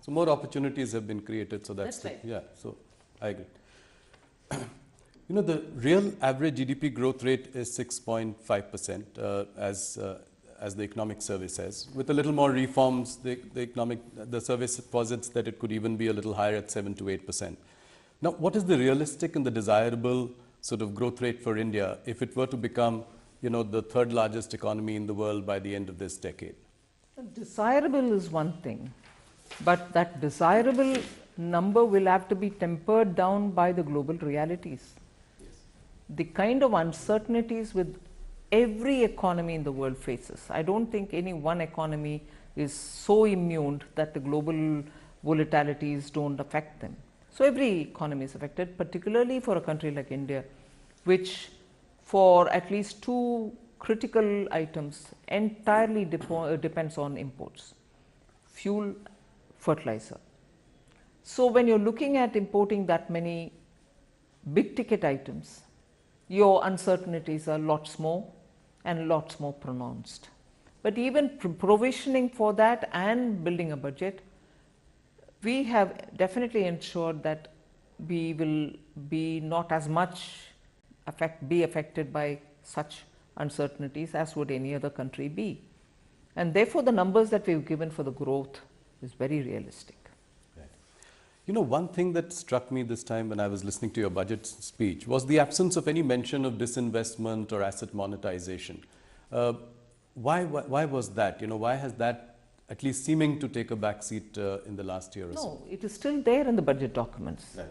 So more opportunities have been created. So that's right. Yeah, so I agree. You know, the real average GDP growth rate is 6.5%, as the economic survey says. With a little more reforms, the survey posits that it could even be a little higher at 7 to 8%. Now, what is the realistic and the desirable sort of growth rate for India if it were to become, you know, the third largest economy in the world by the end of this decade? Desirable is one thing, but that desirable number will have to be tempered down by the global realities. The kind of uncertainties with every economy in the world faces. I don't think any one economy is so immune that the global volatilities don't affect them. So every economy is affected, particularly for a country like India, which for at least two critical items entirely depends on imports: fuel, fertilizer. So when you're looking at importing that many big ticket items, your uncertainties are lots more and lots more pronounced. But even provisioning for that and building a budget, we have definitely ensured that we will be not as much affected by such uncertainties as would any other country be. And therefore, the numbers that we've given for the growth is very realistic. Right. You know, one thing that struck me this time when I was listening to your budget speech was the absence of any mention of disinvestment or asset monetization. Why was that? You know, why has that at least seeming to take a backseat in the last year or so? No, it is still there in the budget documents. Right.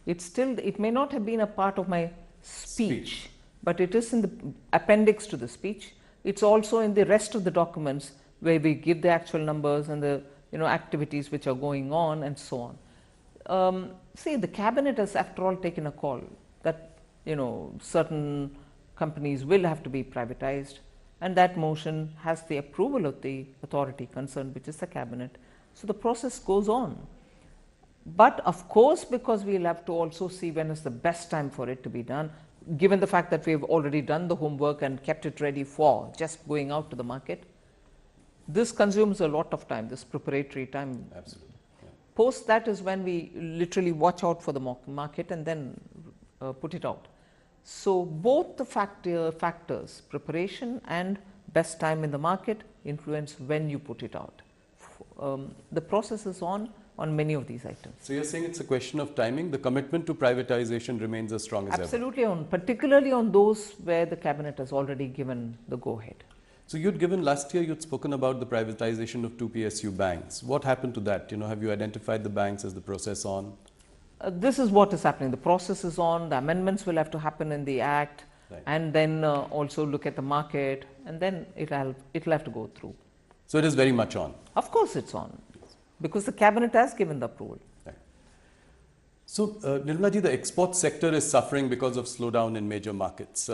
It may not have been a part of my speech, but it is in the appendix to the speech. It's also in the rest of the documents where we give the actual numbers and the activities which are going on and so on. See, the cabinet has after all taken a call that certain companies will have to be privatized, and that motion has the approval of the authority concerned, which is the cabinet. So the process goes on. But of course, because we'll have to also see when is the best time for it to be done, given the fact that we've already done the homework and kept it ready for just going out to the market, this consumes a lot of time, this preparatory time. Absolutely. Yeah. Post that is when we literally watch out for the market and then put it out. So both the factors, preparation and best time in the market, influence when you put it out. The process is on many of these items. So you're saying it's a question of timing. The commitment to privatization remains as strong as ever. Absolutely, particularly on those where the cabinet has already given the go-ahead. So last year you'd spoken about the privatization of two PSU banks. What happened to that? Have you identified the banks? Is the process on? This is what is happening. The process is on. The amendments will have to happen in the Act, right, and then also look at the market, and then it'll have to go through. So it is very much on. Of course, it's on, because the cabinet has given the approval. Right. So, Nirmala ji, the export sector is suffering because of slowdown in major markets.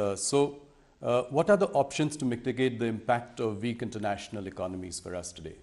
What are the options to mitigate the impact of weak international economies for us today?